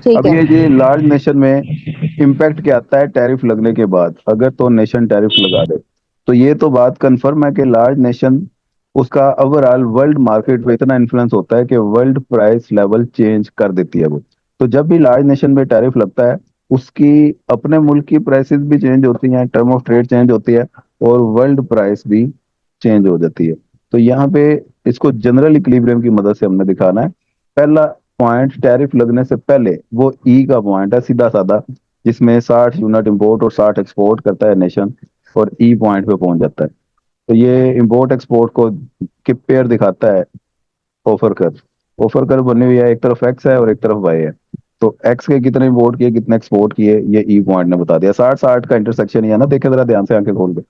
ठीक अब है। ये लार्ज नेशन में इम्पैक्ट क्या आता है टैरिफ लगने के बाद, अगर तो नेशन टैरिफ लगा दे तो ये तो बात कंफर्म है कि लार्ज नेशन उसका ओवरऑल वर्ल्ड मार्केट पे इतना इन्फ्लुएंस होता है कि वर्ल्ड प्राइस लेवल चेंज कर देती है वो। तो जब भी लार्ज नेशन में टैरिफ लगता है उसकी अपने मुल्क की प्राइसेस भी चेंज होती हैं, टर्म ऑफ ट्रेड चेंज होती है और वर्ल्ड प्राइस भी चेंज हो जाती है। तो यहाँ पे इसको जनरल इक्विलिब्रियम की मदद से हमने दिखाना है। पहला पॉइंट टैरिफ लगने से पहले वो ई का पॉइंट है सीधा साधा, जिसमें 60 यूनिट इंपोर्ट और 60 एक्सपोर्ट करता है नेशन, और ई पॉइंट पे पहुंच जाता है। तो ये इंपोर्ट एक्सपोर्ट को के पेयर दिखाता है ऑफर कर। ऑफर कर बनी हुई है, एक तरफ एक्स है और एक तरफ वाई है। तो एक्स के कितने इंपोर्ट किए कितने एक्सपोर्ट किए ये ई पॉइंट ने बता दिया। 60-60 का इंटरसेक्शन ही है ना, देखे जरा ध्यान से आंखें खोल के।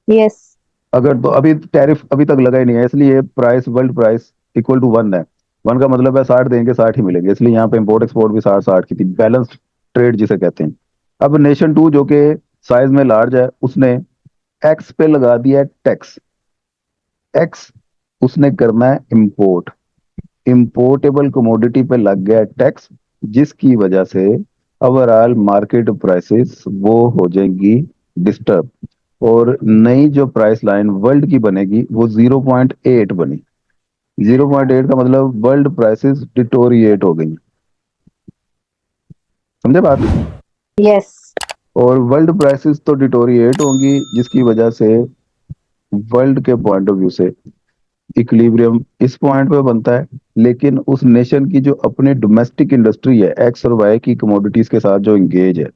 यस। अगर तो अभी टैरिफ अभी तक लगा ही नहीं है, इसलिए price world price equal to 1 है। 1 का मतलब है 60 देंगे 60 ही मिलेंगे, इसलिए यहाँ पे इंपोर्ट एक्सपोर्ट भी 60-60 की थी, बैलेंस्ड ट्रेड जिसे कहते हैं। अब नेशन टू जो कि साइज में लार्ज है उसने एक्स पे लगा दिया टैक्स। एक्स उसने करना है इंपोर्ट, इंपोर्टेबल कमोडिटी पे लग गया टैक्स, जिसकी वजह से ओवरऑल मार्केट प्राइसेस वो हो जाएंगी डिस्टर्ब, और नई जो प्राइस लाइन वर्ल्ड की बनेगी वो 0.8 बनी। 0.8 का मतलब वर्ल्ड प्राइसेस डिटोरिएट हो गई। समझे बात? यस। और वर्ल्ड प्राइसेस तो डिटोरिएट होंगी जिसकी वजह से वर्ल्ड के पॉइंट ऑफ व्यू से इक्विलिब्रियम इस पॉइंट पे बनता है। लेकिन उस नेशन की जो अपनी डोमेस्टिक इंडस्ट्री है एक्स और वाई की कमोडिटीज के साथ जो इंगेज है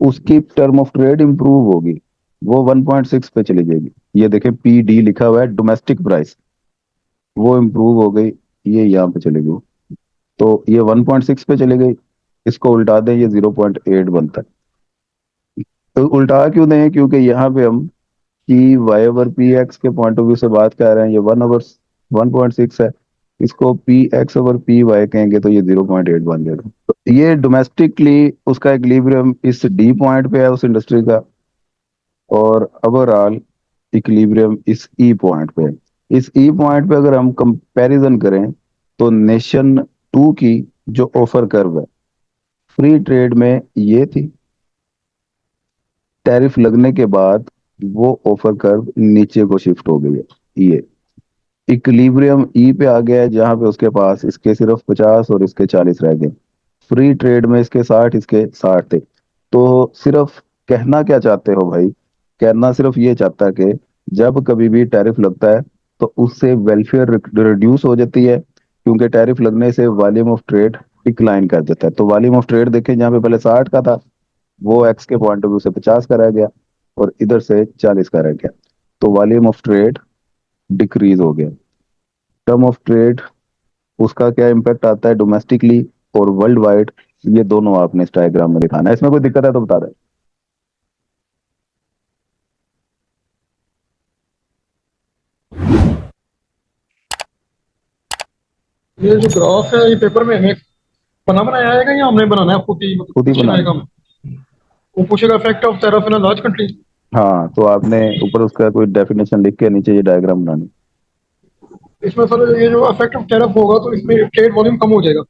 उसकी टर्म ऑफ ट्रेड इंप्रूव होगी, वो 1.6 पे चली जाएगी। ये देखें पी डी लिखा हुआ है डोमेस्टिक प्राइस, वो इंप्रूव हो गई, ये यहाँ पे चली गई। तो ये 1.6 पे चली गई, इसको उल्टा दें ये 0.8 बनता है। तो उल्टा क्यों दें, क्योंकि यहाँ पे हम P Y over P X के पॉइंट ऑफ व्यू से बात कर रहे हैं। ये 1/1.6 है, इसको P X over P Y कहेंगे तो ये 0.8 बन जाएगा। तो ये डोमेस्टिकली उसका इक्विलिब्रियम इस डी पॉइंट पे है उस इंडस्ट्री का, और ओवरऑल इक्विलिब्रियम इस ई पॉइंट पे है। इस ई पॉइंट पे अगर हम कंपैरिजन करें तो नेशन टू की जो ऑफर कर्व है फ्री ट्रेड में ये थी, टैरिफ लगने के बाद वो ऑफर कर्व नीचे को शिफ्ट हो गई है। ये इक्विलिब्रियम ई पे आ गया है जहां पे उसके पास इसके सिर्फ 50 और इसके 40 रह गए। फ्री ट्रेड में इसके 60 इसके 60 थे। तो सिर्फ कहना क्या चाहते हो भाई, कहना सिर्फ ये चाहता है कि जब कभी भी टैरिफ लगता है तो उससे वेलफेयर रिड्यूस हो जाती है, क्योंकि टैरिफ लगने से वॉल्यूम ऑफ ट्रेड डिक्लाइन कर देता है। तो वॉल्यूम ऑफ ट्रेड देखें, जहाँ पे पहले 60 का था वो एक्स के पॉइंट ऑफ व्यू से 50 का रह गया और इधर से 40 का रह गया। तो वॉल्यूम ऑफ ट्रेड डिक्रीज हो गया। टर्म ऑफ ट्रेड उसका क्या इम्पैक्ट आता है डोमेस्टिकली और वर्ल्ड वाइड, ये दोनों आपने इस डायग्राम में दिखाना है। इसमें कोई दिक्कत है तो बता दें। ये जो ग्राफ है ये पेपर में हमें बना बनाया आएगा या हमने बनाना है खुद ही, मतलब खुद ही पूछेगा बनाना आएगा है। हमें? वो पूछेगा effect of tariff in large country. हाँ, तो आपने ऊपर उसका कोई डेफिनेशन लिख के नीचे ये डायग्राम बनानी। इसमें सर ये जो इफेक्ट ऑफ टैरिफ होगा तो इसमें ट्रेड वॉल्यूम कम हो जाएगा,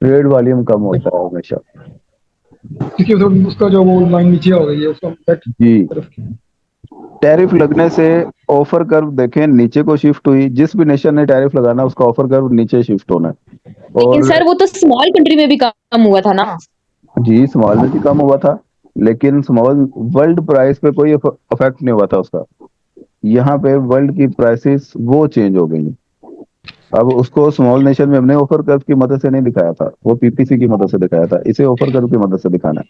ट्रेड वॉल्यूम कम होता है हमेशा। क्योंकि उसका जो वो लाइन नीचे आ गई है उसका इफेक्ट जी, टैरिफ की। टैरिफ लगने से ऑफर कर्व देखें नीचे को शिफ्ट हुई, जिस भी नेशन ने टैरिफ लगाना उसका ऑफर कर्व नीचे शिफ्ट होना है। लेकिन और सर वो तो स्मॉल कंट्री में भी कम हुआ था ना। जी स्मॉल में भी कम हुआ था, लेकिन स्मॉल वर्ल्ड प्राइस पे कोई अफेक्ट नहीं हुआ था उसका। यहाँ पे वर्ल्ड की प्राइसेस वो चेंज हो गई हैं। अब उसको स्मॉल नेशन में हमने ऑफर कर्व की मदद से नहीं दिखाया था, वो पीपीसी की मदद से दिखाया था, इसे ऑफर कर्व की मदद से दिखाना है।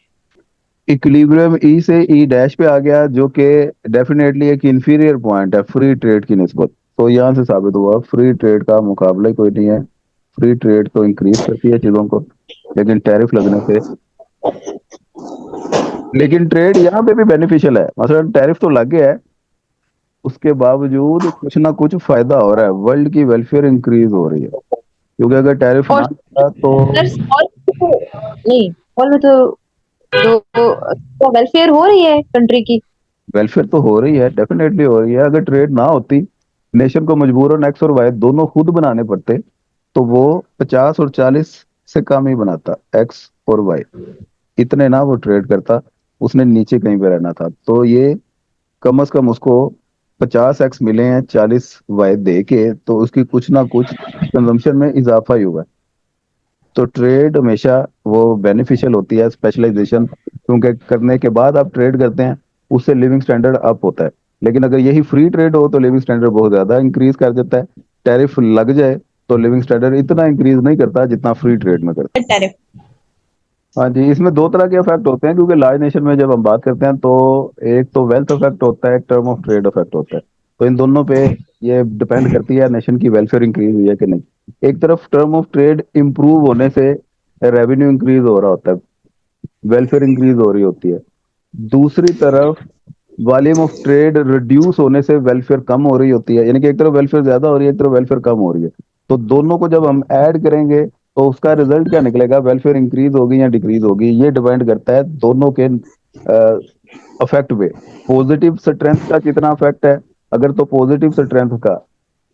इक्विलिब्रियम ई से ई डैश पे आ गया जो कि डेफिनेटली एक इंफीरियर पॉइंट है फ्री ट्रेड की निस्बत। तो यहाँ से साबित हुआ फ्री ट्रेड का मुकाबला ही कोई नहीं है। फ्री ट्रेड तो इंक्रीज करती है चीजों को, लेकिन टैरिफ लगने से, लेकिन ट्रेड यहाँ पे भी बेनिफिशियल है। मतलब टैरिफ तो लग गया है, उसके बावजूद कुछ ना कुछ फायदा हो रहा है, वर्ल्ड की वेलफेयर इंक्रीज हो रही है। क्योंकि अगर टैरिफ और ना था तो सर स्मॉल नहीं, स्मॉल में तो वेलफेयर हो रही है कंट्री की। वेलफेयर तो हो रही है, डेफिनेटली हो रही है। अगर ट्रेड ना होती नेशन को मजबूरन एक्स और वाई दोनों खुद बनाने पड़ते, तो वो 50 और 40 से कम ही बनाता, एक्स और वाई इतने ना वो ट्रेड करता, उसने नीचे कहीं पे रहना था। तो ये कम से कम उसको 50 एक्स मिले हैं 40 वाई दे के, तो उसकी कुछ ना कुछ कंजम्पशन में इजाफा ही हुआ है। तो ट्रेड हमेशा वो बेनिफिशियल होती है, स्पेशलाइजेशन क्योंकि करने के बाद आप ट्रेड करते हैं, उससे लिविंग स्टैंडर्ड अप होता है। लेकिन अगर यही फ्री ट्रेड हो तो लिविंग स्टैंडर्ड बहुत ज्यादा इंक्रीज कर देता है। टैरिफ लग जाए तो लिविंग स्टैंडर्ड इतना इंक्रीज नहीं करता जितना फ्री ट्रेड में करता टैरिफ। है। हाँ जी, इसमें दो तरह के इफेक्ट होते हैं, क्योंकि लार्ज नेशन में जब हम बात करते हैं तो एक तो वेल्थ इफेक्ट होता है, एक टर्म ऑफ ट्रेड इफेक्ट होता है। तो इन दोनों पे ये डिपेंड करती है नेशन की वेलफेयर इंक्रीज हुई है कि नहीं। एक तरफ टर्म ऑफ ट्रेड इंप्रूव होने से रेवेन्यू इंक्रीज हो रहा होता है, वेलफेयर इंक्रीज हो रही होती है। दूसरी तरफ वॉल्यूम ऑफ ट्रेड रिड्यूस होने से वेलफेयर कम हो रही होती है, यानी कि एक तरफ वेलफेयर ज्यादा हो रही है, एक तरफ वेलफेयर कम हो रही है। तो दोनों को जब हम ऐड करेंगे तो उसका रिजल्ट क्या निकलेगा, वेलफेयर इंक्रीज होगी या डिक्रीज होगी, ये डिपेंड करता है दोनों के अफेक्ट पे। पॉजिटिव स्ट्रेंथ का कितना अफेक्ट है, अगर तो पॉजिटिव स्ट्रेंथ का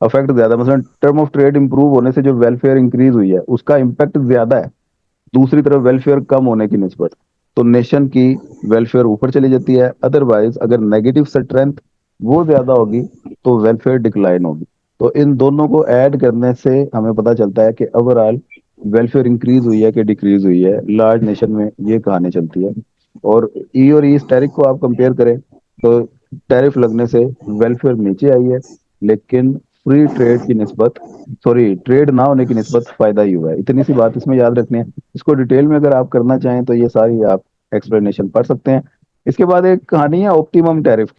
अफेक्ट ज्यादा, मतलब टर्म ऑफ ट्रेड इंप्रूव होने से जो वेलफेयर इंक्रीज हुई है उसका इम्पैक्ट ज्यादा है, दूसरी तरफ वेलफेयर कम होने की निस्बत, तो नेशन की वेलफेयर ऊपर चली जाती है। अदरवाइज अगर नेगेटिव स्ट्रेंथ वो ज्यादा होगी तो वेलफेयर डिक्लाइन होगी। तो इन दोनों को ऐड करने से हमें पता चलता है कि ओवरऑल वेलफेयर इंक्रीज हुई है कि डिक्रीज हुई है, लार्ज नेशन में ये कहानी चलती है। और ई टैरिफ को आप कंपेयर करें तो टैरिफ लगने से वेलफेयर नीचे आई है, लेकिन फ्री ट्रेड की निस्बत, सॉरी ट्रेड ना होने की निस्बत फायदा ही हुआ है। इतनी सी बात इसमें याद रखनी है। इसको डिटेल में अगर आप करना चाहें तो ये सारी आप एक्सप्लेनेशन पढ़ सकते हैं। इसके बाद एक कहानी है ऑप्टिमम टैरिफ।